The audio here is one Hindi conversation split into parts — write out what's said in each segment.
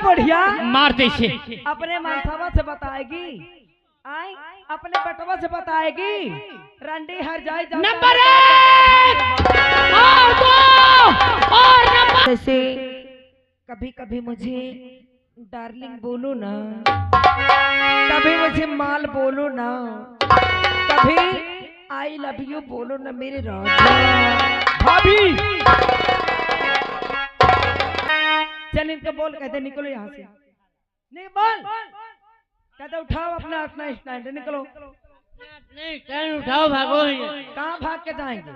बढ़िया मार दे से अपने मनसावा से बताएगी, आई अपने बटवा से बताएगी, रंडी हर जाए नंबर 1 और 2 और नंबर। जैसे कभी कभी मुझे डार्लिंग बोलो ना, कभी मुझे माल बोलो ना, कभी आई लव यू बोलो ना मेरे राजा भाभी। चल इनके बोल, कहते निकलो यहाँ से, नहीं बोल, कहते उठाओ अपना अपना स्टैंड, निकलो। नहीं टैंड उठाओ, भागो। कहाँ भाग के जाएंगे?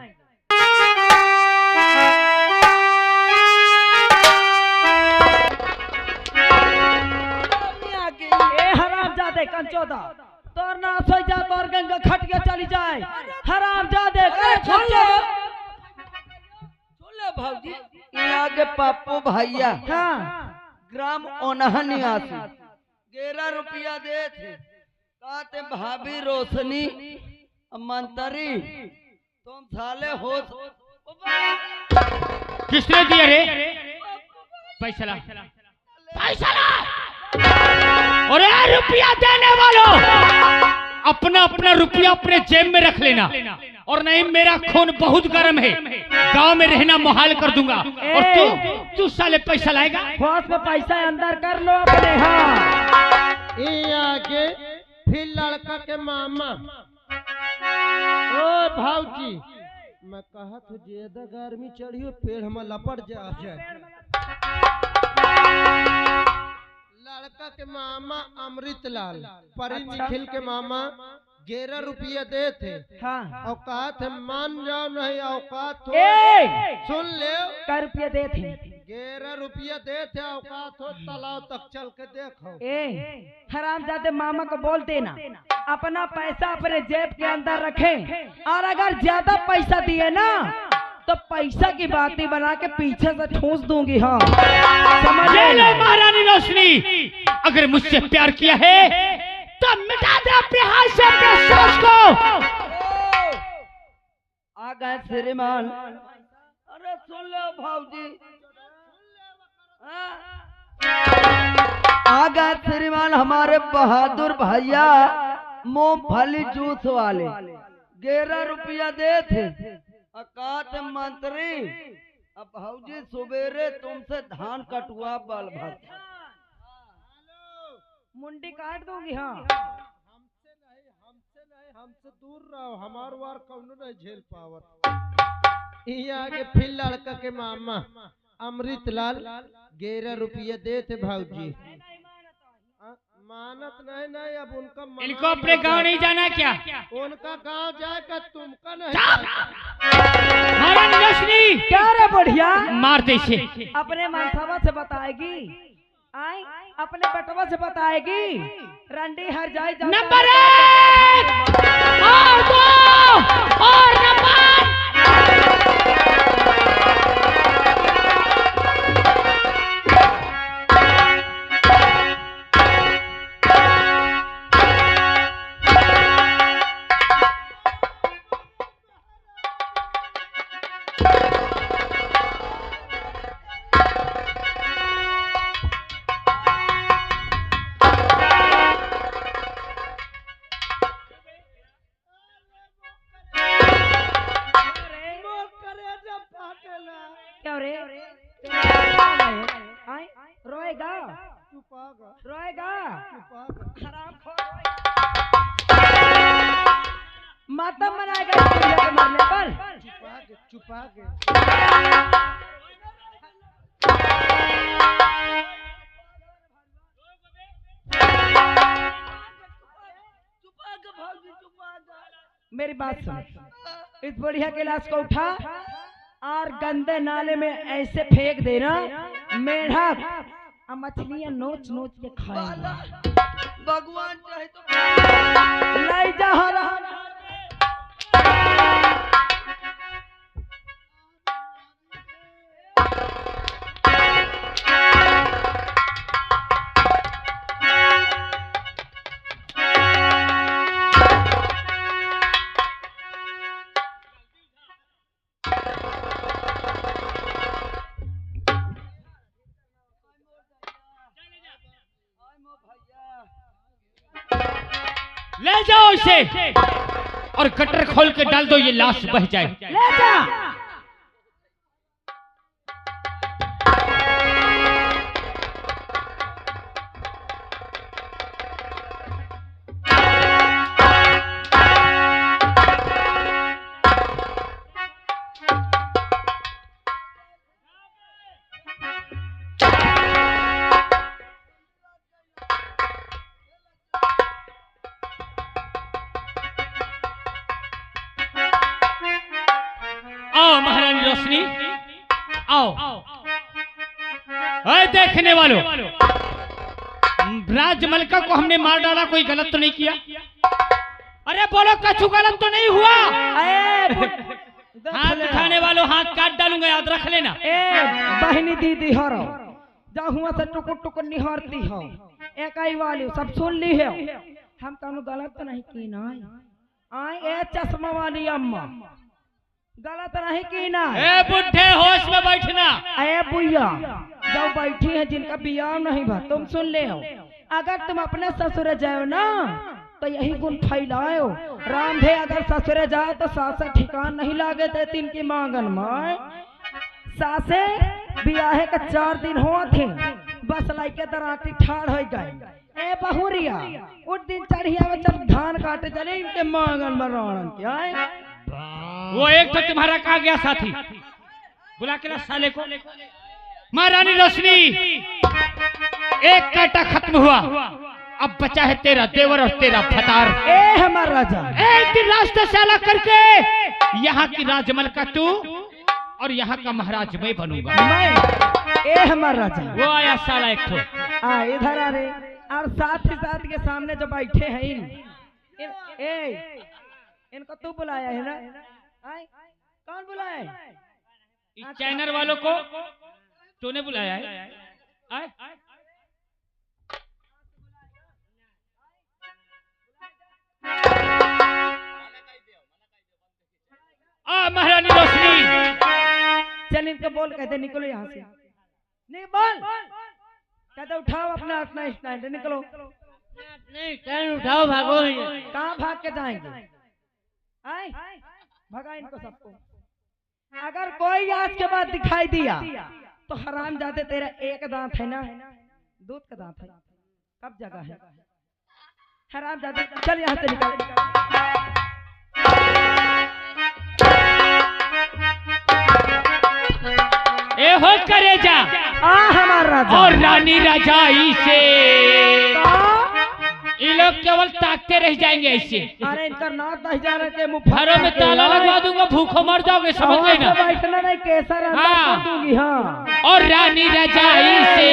ए हराम जादे कंचोदा, तोर ना सोई जा, तोर गंगा खट के चली जाए। हराम जादे भाजी यहाँ के पापो भैया हाँ ग्राम ओनहनियासी 11 रुपया दे थे, कहते भाभी रोशनी मंत्री तुम साले हो। किसने दिया रे? पैसा ला, पैसा ला। अरे रुपया देने वालों, अपना अपना रुपया अपने जेब में रख लेना, और नहीं मेरा खून बहुत गर्म है, गांव में रहना मुहाल कर दूंगा। और तू साले पैसा लाएगा? होश में पैसा अंदर कर लो अपने। हाँ ये आगे फिर लड़का के मामा। ओ भाऊजी, मैं कहा तो ज्यादा गर्मी चढ़ी, पेड़ में लपट जाए। लड़का के मामा अमृतलाल, परी निखिल के मामा 11 रुपया दे थे। हाँ औकात है मान जाओ, नहीं औकात हो सुन ले। क्या रुपया दे थे? 11 रुपया दे थे, औकात हो तालाब तक चल के देखो। ए हराम जादे मामा को बोल देना अपना पैसा अपने जेब के अंदर रखें, और अगर ज्यादा पैसा दिए ना तो पैसा की बातें बना के पीछे से ठूस दूंगी। हाँ समझ ले महारानी रोशनी, अगर मुझसे प्यार किया है तो मिटा दे अपने हाथ से अपने सोच को। आ गए श्रीमान। अरे सुन लो भाजी, आ गए श्रीमान हमारे बहादुर भैया मूंगफली जूस वाले 11 रुपया दे थे। अकात मंत्री अब भाजी सुबेरे तुमसे धान कटुआ बल भर मुंडी काट दूंगी। हाँ हमसे नहीं, हमसे दूर रहो, हमार वार कौनो नहीं झेल पावत। ये आगे फिर लड़का के मामा अमृतलाल 11 रुपया दे थे भाऊजी। मानत नहीं, अब उनका इनको अपने गांव नहीं जाना क्या? उनका गांव जाएगा, तुमका नहीं। महारानी रोशनी क्या रे बढ़िया मार दे से अपने मनसावा से बताएगी, आई अपने बटवा से बताएगी, रंडी हर जाए नंबर 1 और 2 और नंबर। क्या रे रोएगा रोएगा मातम मनाएगा मरने पर। छुपा के मेरी बात सुन, इस बढ़िया गिलास को उठा और गंदे नाले में ऐसे फेंक देना, मेढक मछलियां नोच नोच के खाएंगे। भगवान चाहे तो लाई जा हरा। ले जाओ इसे और गटर खोल के डाल दो, ये लाश बह जाए। ले जा। आओ महारानी रोशनी, आओ। अरे देखने वालों, राजमलका को हमने मार डाला, कोई गलत तो नहीं किया? अरे बोलो, कछु गलत तो नहीं हुआ? हाथ उठाने वालों हाथ काट डालूंगा, याद रख लेना। ए बहनी दीदी हो रहो, जा हुआ से टुकुर टुकुर निहारती हो, एकाई वाली सब सुन ली है। हम कानू गलत तो नहीं की ना? आई ए चश्मा वाली अम्मा, गलत नहीं की ना? ए बुढ़े, होश में बैठना। ए बुया, जो बैठी है जिनका बियाह नहीं भा, तुम सुन ले हो। अगर तुम अपने ससुर जाओ ना तो यही गुण फैलाओ। राम भे अगर ससुर जाए तो सासे ठिकान नहीं लागे थे इनकी मांगन में। सासे बियाहे का 4 दिन हुआ थे, बस लाइके दराटी ठाड़ हो गए। ए बहुरिया, उस दिन चढ़िया में चल धान काटे चले इनके मांगन में रोणन क्या है? वो एक तो तुम्हारा कहा गया साथी, बुला के ला साले को। महारानी रोशनी, एक कांटा खत्म हुआ, अब बचा है तेरा देवर और तेरा फतार। ए हमारा राजा, एक दिन रास्ते से अलग करके यहाँ की राजमलका तू और यहाँ का महाराज मैं बनूंगा। मैं ए हमारा राजा, वो आया साला एक तो। आ इधर आ रे, और साथ ही साथ के सामने जो बैठे हैं इनको तू बुलाया है ना? आए? कौन बुलाया है? इस चैनल वालों को तूने बुलाया है? आए? महारानी रोशनी, चल इनके बोल, कहते निकलो यहाँ से। नहीं बोल, कहते उठाओ अपना अपना स्टैंड, निकलो। नहीं स्टैंड उठाओ, भागो। कहाँ भाग के जाएंगे? आए? भगा इनको सबको। अगर कोई आज के बाद दिखाई दिया तो हराम जाते, तेरा एक दांत है ना, दूध का दांत है, कब जगह है? हराम जाते, चल यहाँ से निकल। ए हो करेजा, हमारा राजा और रानी रजाई से ये लोग केवल ताकते रह जाएंगे ऐसे। अरे इनका नाथ नहीं जा रहे थे, घरों में ताला लगवा दूंगा, भूखों मर जाओगे, समझ लेना। बैठना नहीं, केसर हाँ। दूंगी। हाँ, और रानी रजाई से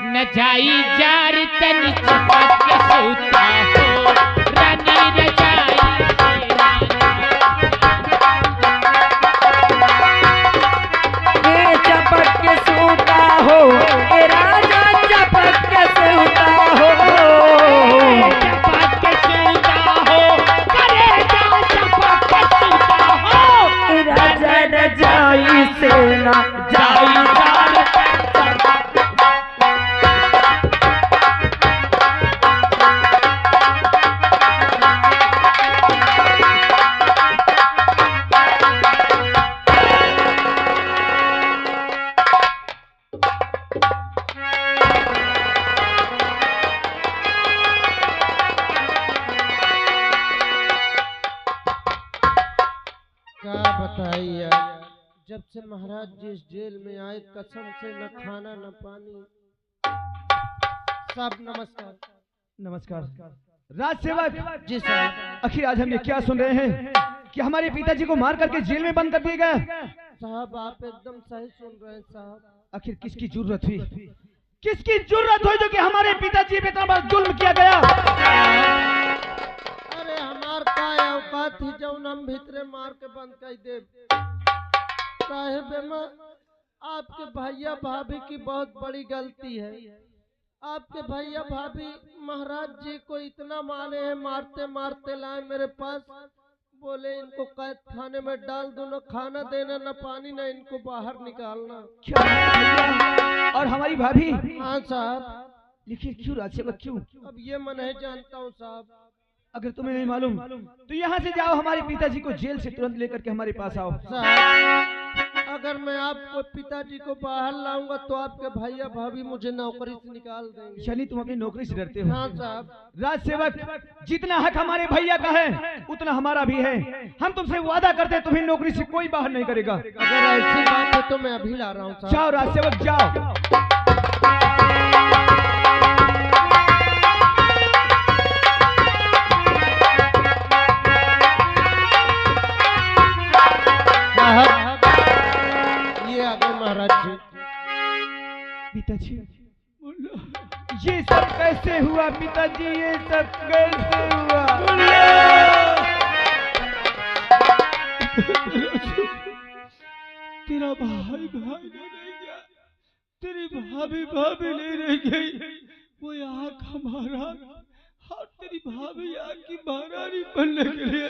न जाई जार तन चिपक के सूता हो, रानी रजाई से चपक के सूता हो, ए राजा चपक के सूता हो, चपक के सूता हो, करेजा चपक के सूता हो, ए राजा रजाई से ना जाई जार जब से महाराज जी इस जेल में आए, कसम से न खाना न पानी। साहब नमस्कार। नमस्कार राज सेवक जी साहब। आखिर आज हम ये क्या सुन रहे हैं कि हमारे पिताजी को मार करके जेल में बंद कर दिया गया? साहब आप एकदम सही सुन रहे हैं साहब। आखिर किसकी जरूरत हुई, किसकी जरूरत हुई जो कि हमारे पिताजी पे इतना बड़ा जुल्म किया गया? अरे हमार का औकात ही जौन हम भीतरे मार के बंद कर दे। साहेब आपके भैया भाभी की बहुत बड़ी गलती है। आपके भैया भाभी महाराज जी को इतना मारे हैं, मारते मारते लाए मेरे पास, बोले इनको कैद खाने में डाल दो, न खाना देना न पानी, न इनको बाहर निकालना। क्या? और हमारी भाभी? हाँ साहब। लेकिन क्यों राजसेवक क्यों? अब ये मैं नहीं जानता हूँ साहब। अगर तुम्हें नहीं मालूम तो यहाँ से जाओ, हमारे पिताजी को जेल से तुरंत लेकर के हमारे पास आओ। साहब अगर मैं आपको पिताजी को बाहर लाऊंगा तो आपके भैया भाभी मुझे नौकरी से निकाल देंगे। शनि तुम अपनी नौकरी से डरते हो? हाँ साहब। राजसेवक, जितना हक हमारे भैया का है उतना हमारा भी है। हम तुमसे वादा करते हैं तुम्हें नौकरी से कोई बाहर नहीं करेगा। अगर ऐसी बात है तो मैं अभी ला रहा हूँ साहब। जाओ राजसेवक जाओ। ये आ गए महाराज जी। पिताजी, ये सब कैसे हुआ पिताजी? ये सब कैसे हुआ? तेरा भाई भाई नहीं रह गया, तेरी भाभी भाभी नहीं रह गई। वो यहाँ का महाराज और तेरी भाभी यहाँ की महारानी बनने के लिए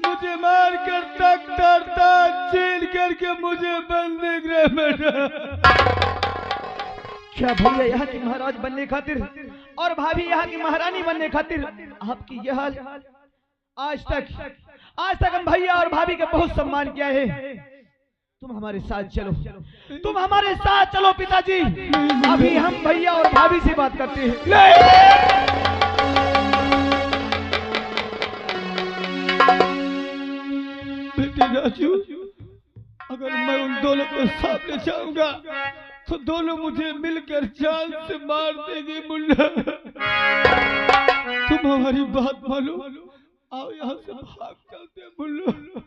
मुझे मार कर तक करता जेल करके मुझे बंदी गृह में क्या भैया यहाँ की महाराज बनने खातिर और भाभी यहाँ की महारानी बनने खातिर आपकी यह हाल? आज तक हम भैया और भाभी का बहुत सम्मान किया है। तुम हमारे साथ चलो, तुम हमारे साथ चलो पिताजी। अभी हम भैया और भाभी से बात करते हैं। राजू, अगर मैं उन दोनों के सामने जाऊंगा तो दोनों मुझे मिलकर जान से मार देंगे। मुन्ना, तुम हमारी बात मानो, आओ यहाँ से भाग चलते हैं। मुन्ना,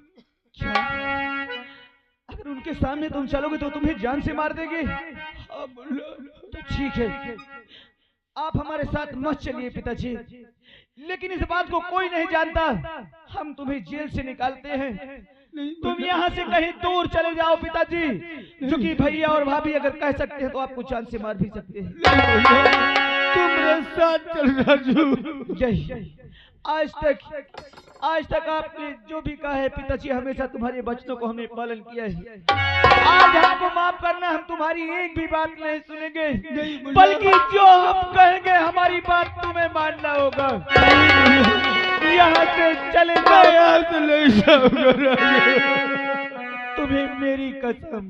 अगर उनके सामने तुम चलोगे तो तुम्हें जान से मार देंगे? हाँ मुन्ना। तो ठीक है, आप हमारे साथ मत चलिए पिताजी, लेकिन इस बात को कोई नहीं जानता। हम तुम्हें जेल से निकालते हैं, तुम यहाँ से कहीं दूर चले जाओ पिताजी, क्योंकि भैया और भाभी अगर कह सकते हैं तो आपको जान से मार भी सकते हैं। तुम मेरे साथ चल राजू। यही आज तक आपने जो भी कहा है पिताजी, हमेशा तुम्हारे वचनों को हमने पालन किया है। आज हमको माफ करना, हम तुम्हारी एक भी बात नहीं सुनेंगे, बल्कि जो हम कहेंगे हमारी बात तुम्हें मानना होगा। यहाँ से चले जाओ, यहाँ से ले जाऊंगा। तुम्हें मेरी कसम,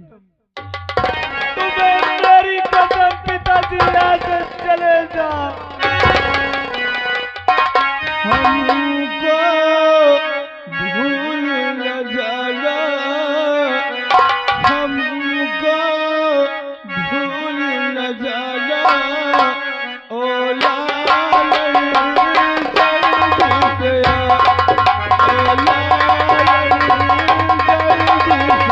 तुम्हें मेरी कसम पिताजी, यहाँ से चले जाओ। हमको भूल न जाना, हमको भूल न जाना। ओ लाल जल्दी से आ, ओ लाल जल्दी से आ।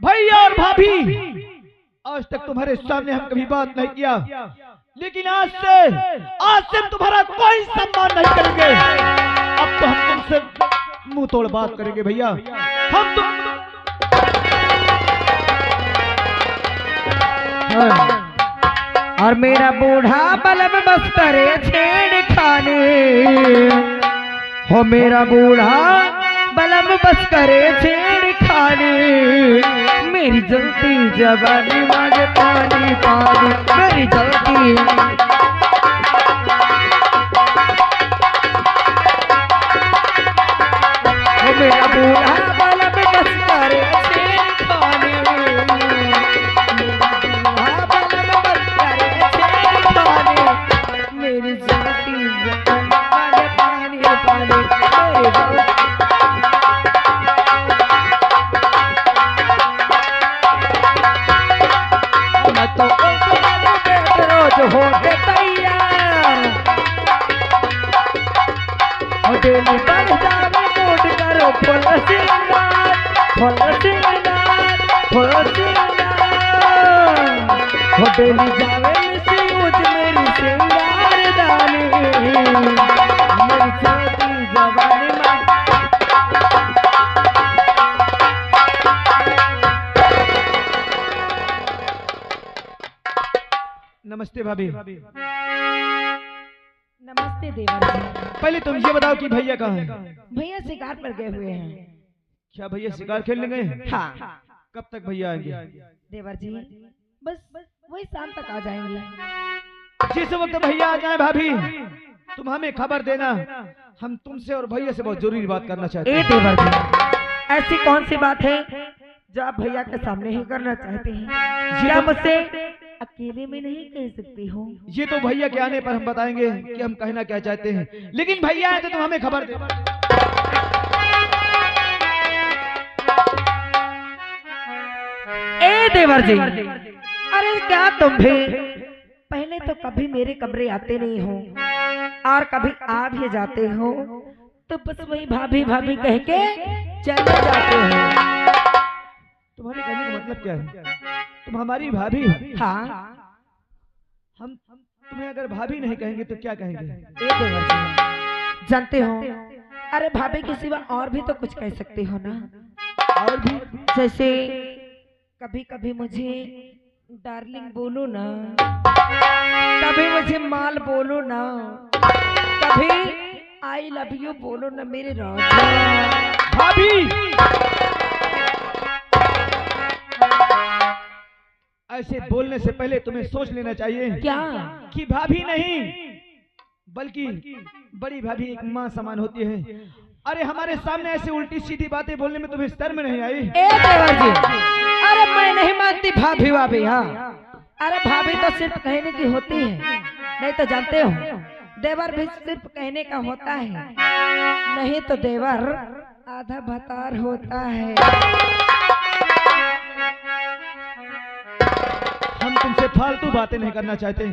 भैया और भाभी, आज तक तुम्हारे सामने हम कभी बात नहीं किया, लेकिन आज से हम तुम्हारा कोई सम्मान नहीं करेंगे। अब तो हम तुमसे मुंह तोड़ बात करेंगे भैया। हम तुम और मेरा बूढ़ा बलम बस करे छेड़खानी, हो मेरा बूढ़ा बलम बस करे छेड़खानी। मेरी जलती जवानी मांगे पानी पानी, मेरी जलती मेरा बूढ़ा बालम बस करे छेड़खानी, मेरा बूढ़ा बालम बस करे छेड़खानी, मेरी छोटी पानी पानी पानी मेरी मैं तो रोज होके तैयार, डेली बढ़ जावे मूड करो फुल सिंगार, फुल सिंगार, फुल सिंगार, डेली जावे मिसयूज मेरी सिंगार दानी, मेरी छोटी जवानी में। नमस्ते भाभी। नमस्ते देवर जी। पहले तुम ये बताओ कि भैया कहाँ हैं? भैया शिकार पर गए हुए हैं। क्या भैया शिकार खेलने गए हैं? हाँ कब तक भैया आएंगे? देवर जी बस वही शाम तक आ जाएंगे। जिस वक्त भैया आ जाए भाभी तुम हमें खबर देना, हम तुमसे और भैया से बहुत जरूरी बात करना चाहते हैं। देवर जी ऐसी कौन सी बात है जो आप भैया के सामने ही करना चाहते हैं? क्या मुझसे अकेले में नहीं कह सकती हो? ये तो भैया के आने पर हम बताएंगे कि हम कहना क्या चाहते हैं, लेकिन भैया आए तो तुम हमें खबर दे। ए देवर जी अरे क्या तुम भी पहले तो कभी मेरे कमरे आते नहीं हो और कभी आ भी जाते हो तो बस वही भाभी भाभी कह के चले जाते हो। तुम्हारे कहने का मतलब क्या है? तुम हमारी भाभी हो। हाँ हम तुम्हें अगर भाभी नहीं कहेंगे तो क्या कहेंगे? ए देवर जी जानते हो अरे भाभी के सिवा और भी तो कुछ कह सकते हो ना। और भी जैसे कभी कभी मुझे डार्लिंग बोलो ना, कभी मुझे माल बोलो ना, कभी आई लव यू बोलो ना मेरे राजा। भाभी ऐसे बोलने से पहले तुम्हें सोच लेना चाहिए क्या कि भाभी नहीं बल्कि बड़ी भाभी एक माँ समान होती है। अरे हमारे सामने ऐसे उल्टी सीधी बातें बोलने में तुम्हें शर्म नहीं आई? ए देवर जी अरे मैं नहीं मानती भाभी भाभी। हाँ अरे भाभी तो सिर्फ कहने की होती है, नहीं तो जानते हो देवर भी सिर्फ कहने का होता है, नहीं तो देवर आधा भतार होता है। हम तुमसे फालतू बातें नहीं करना चाहते।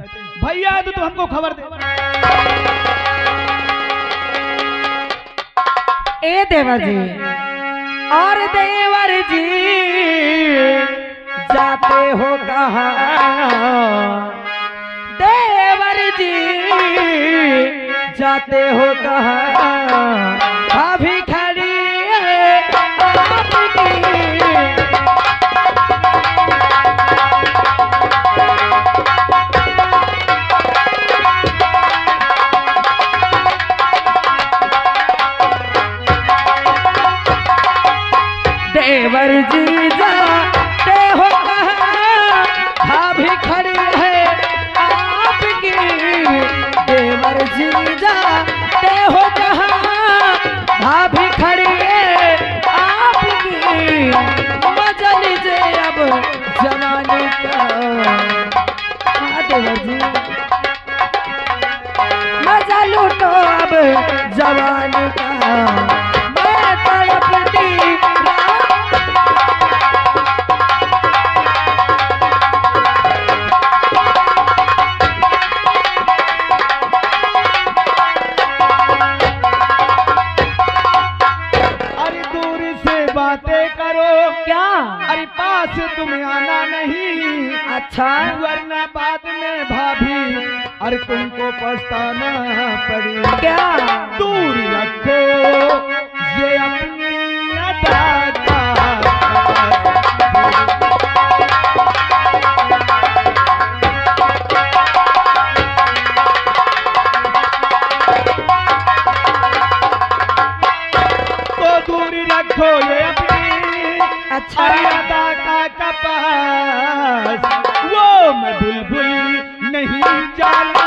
भैया तो हमको खबर दे। ए देवर जी और देवर जी जाते हो कहाँ? देवर जी जाते हो कहाँ? भाभी खड़ी है आपकी। देवर जी जाते हो कहाँ? भाभी खड़ी है आपकी। देवर जी जाते हो कहाँ? भाभी खड़ी है आपकी। मजा लीजिए अब जमाने का। हाँ देवर जी मजा लूटो अब जवानी का। मैं तड़पती बातें करो क्या? अरे पास तुम आना नहीं, अच्छा वरना बाद में भाभी अरे तुमको पछताना पड़े। क्या? दूर रखो ये अपनी अदा का। तो दूर रखो ये अपनी अच्छा अदा का कपास। वो मैं बुलबुल नहीं जानने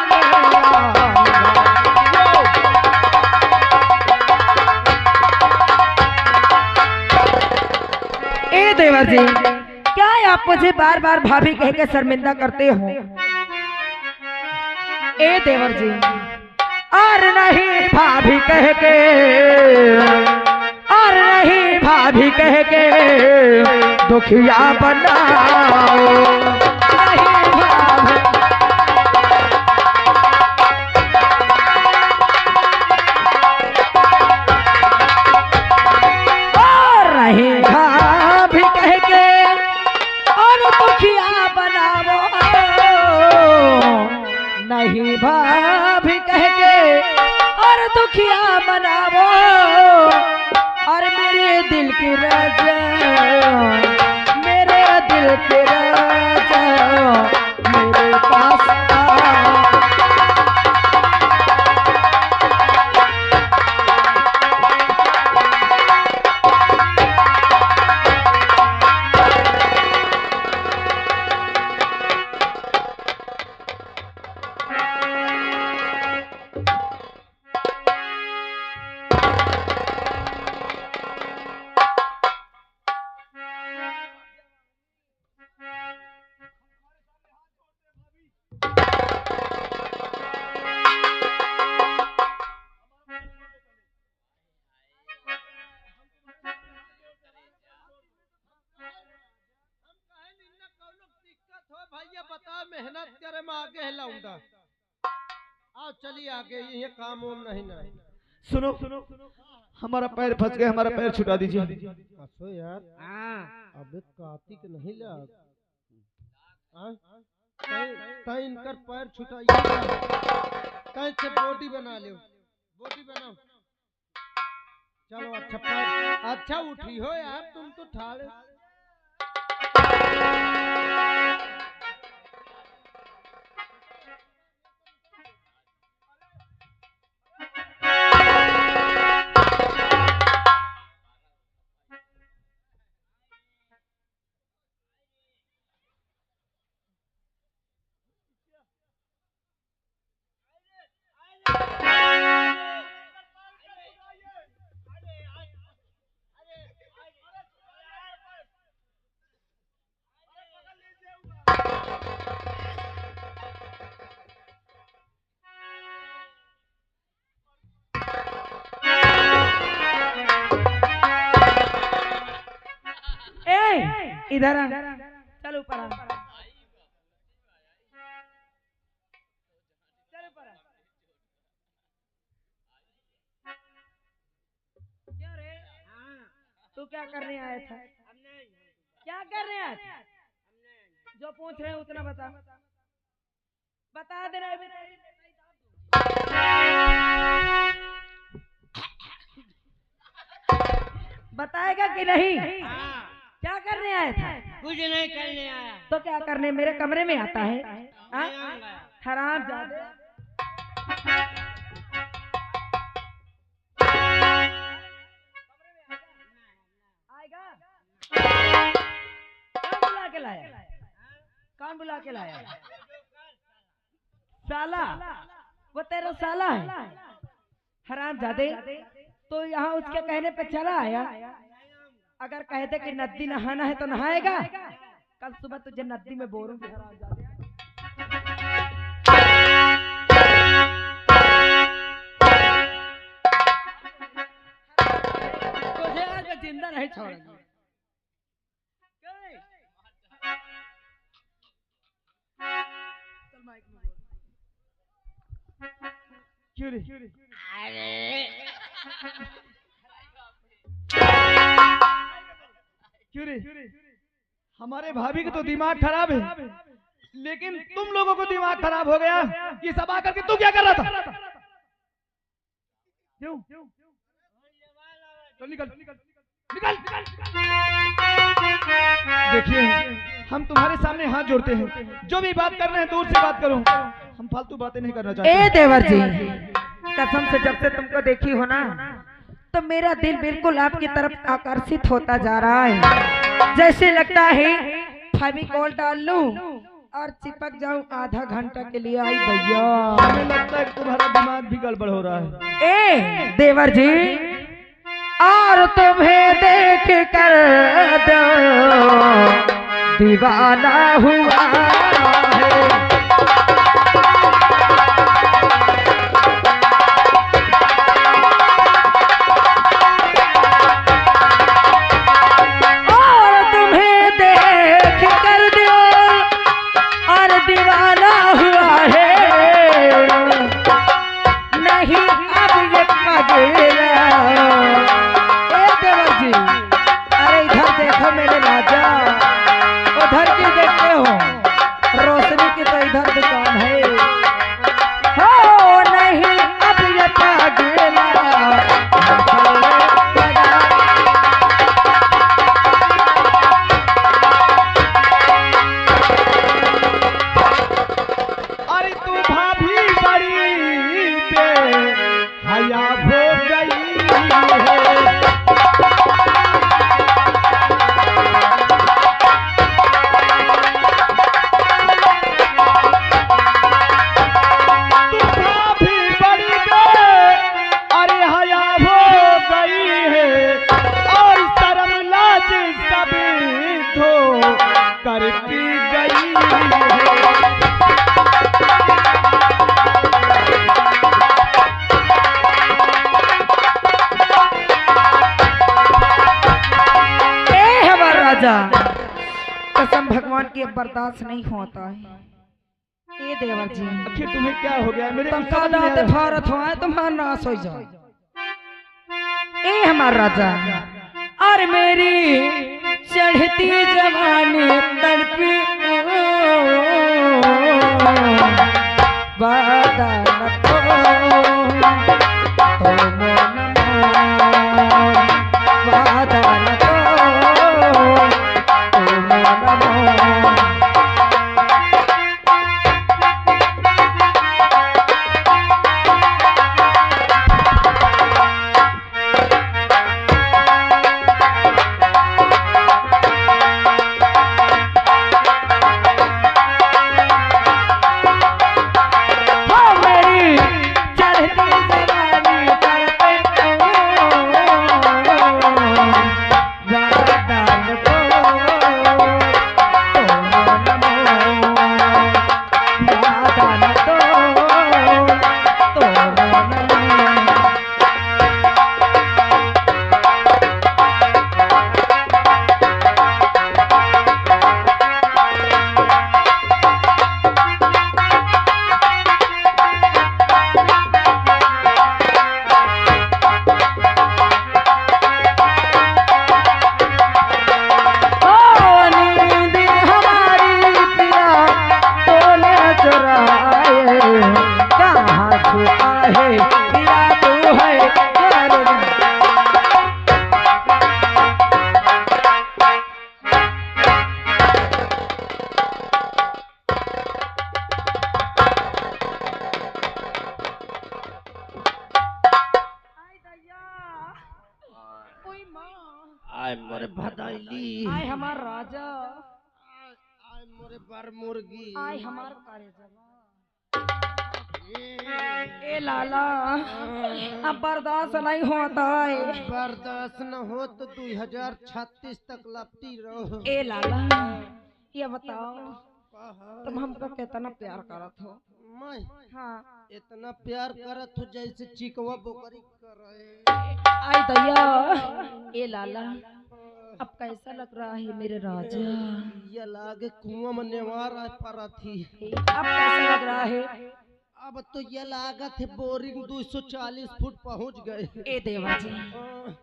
देवर जी, क्या आप मुझे बार बार भाभी कह के शर्मिंदा करते हो? ए देवर जी, और नहीं भाभी कह के, और नहीं भाभी कह के दुखिया बनाओ, नहीं भाभी। और नहीं भाभी कह के और दुखिया बनाओ, नहीं भाभी कह के और दुखिया बनाओ, और मेरे दिल की राजा, मेरे दिल की राजा मेरे पास आओ। भैया बता, मेहनत करे में आगे है लौंडा। आओ चलिए आगे, ये काम वाम नहीं ना। सुनो, हमारा पैर फंस गया, हमारा पैर छुटा दीजिए। असो यार, अबे कार्तिक नहीं लग तय इनकर पैर छुटाइए, तय से बॉडी बना ले, बॉडी बनाओ। चलो अच्छा पैर, अच्छा उठी हो यार, तुम तो ठाड़े। इधर आ, चल ऊपर आ, चल ऊपर आ। क्या रे? तू क्या करने आया था? क्या करने आया था? जो पूछ रहे हैं उतना बता, बता दे रहे। बताएगा कि नहीं? क्या करने आया था? कुछ नहीं करने आया। तो क्या करने मेरे कमरे में आता है? हराम जादे। आएगा? कौन बुला के लाया? कौन बुला के लाया? साला, वो तेरा साला है हराम जादे। तो यहाँ उसके कहने पे चला आया। अगर कहते कि नदी नहाना है तो नहाएगा, कल सुबह तुझे नदी में बोरूंगी। तुझे आज मैं जिंदा नहीं छोड़ूंगी। चल माइक में बोल। क्यों रे? क्यों रे? हमारे भाभी का तो दिमाग खराब है, लेकिन तुम लोगों को दिमाग खराब हो गया। ये सब आकर के तू क्या कर रहा था? क्यों? चल निकल, निकल। देखिए, हम तुम्हारे सामने हाथ जोड़ते हैं, जो भी बात कर रहे हैं दूर से बात करो, हम फालतू बातें नहीं करना चाहते। ए देवर जी, कसम से जब से तुमको देखी हो ना, तो मेरा दिल बिल्कुल आपकी तरफ आकर्षित होता जा रहा है। जैसे लगता है फेविकोल डाल लूं और चिपक जाऊं आधा घंटा के लिए। आई भैया, हमें लगता है तुम्हारा दिमाग भी गड़बड़ हो रहा है। ए देवर जी, और तुम्हें देख कर दो दीवाना हुआ है। और तुम्हें देख कर दो और दीवाना हुआ है। नहीं अब ये पगला। ए देवर जी, अरे इधर देखो मेरे राजा, उधर की देखते हो? रोशनी की तो इधर दुकान है। हो नहीं अब ये पगला। अरे तू भाभी बड़ी पे हया हो गई है। तू भाभी बड़ी पे अरे हया हो गई है और शर्म लाज सभी धो करती गई है। राजा, कसम भगवान की अब बर्दाश्त नहीं होता है। ए देवर जी, आखिर तुम्हें क्या हो गया मेरे तुम को समझ का नहीं आ दाते रहा। भारत हो तुम्हारा नाश हो जाए। ए हमारा राजा, और मेरी चढ़ती जवानी तड़पी वादा न तो मन वादा न तो आय मोरे भदाइली, आय हमार राजा, आय मोरे बर मुर्गी, आय हमार ए लाला, अब बर्दाश्त नहीं होता है। बर्दाश्त न हो तो 2036 तक लपटी रहो। ए लाला, ये बताओ तुम हमको कितना प्यार करत हो? मैं हाँ, इतना प्यार करत हो जैसे चिकवा बोकरी करे। आय दैया, ए लाला, अब कैसा लग रहा है मेरे राजा? ये लागे कुआं में नेवार पड़ा थी। अब कैसा लग रहा है? अब तो ये लागत है बोरिंग 240 फुट पहुंच गए। ए देवा जी,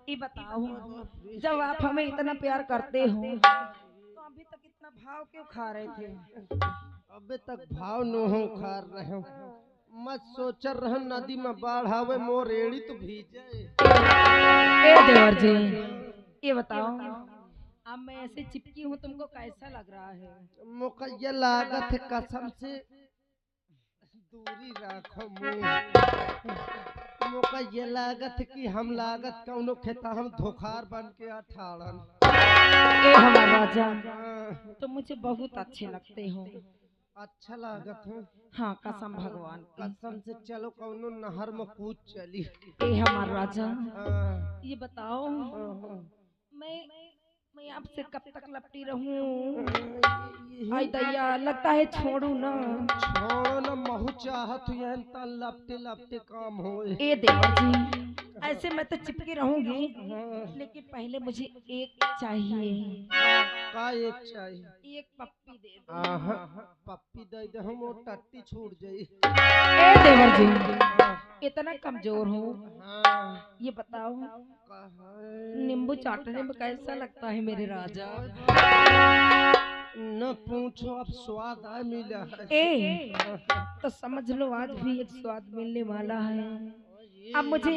ये बताओ, जब आप हमें इतना प्यार करते हो तो अभी तक इतना भाव क्यों खा रहे थे? अबे तक भाव नोहो खा रहे हो। मत सोच रह नदी में बाढ़ आवे मोर एड़ी तो भीजे। ए देवर जी, ये बताओ, अब मैं ऐसे चिपकी हूँ, तुमको कैसा लग रहा है? मोका ये लागत है कसम से दूरी रखो मुँह। मोका ये लागत है कि हम लागत कौनो खेता हम धोखार बन के अठाड़न। ए हमारा राजा, तुम मुझे बहुत अच्छे लगते हो, अच्छा लागत है। हाँ कसम भगवान की। कसम से चलो कौनो नहर में कूद चली। ए हमार राजा, हाँ, ये बताओ हाँ, मैं आपसे कब तक लपटी रहूं? यही आई दैया, लगता है छोड़ू ना। छोड़ो न महू चाहत यह लपटे लपटे काम होए। ए देवर जी, ऐसे मैं तो चिपकी रहूंगी, हाँ, लेकिन पहले मुझे एक चाहिए। का एक चाहिए? एक पप्पी दे दो। आहा, पप्पी दे दे हम वो टट्टी छूट जाई। ए देवर जी, इतना कमजोर हो, हाँ, ये बताओ कहाँ नींबू चाटने में कैसा लगता है मेरे राजा? न पूछो, अब स्वाद आ मिला है। ए तो समझ लो आज भी एक स्वाद मिलने वाला है। अब मुझे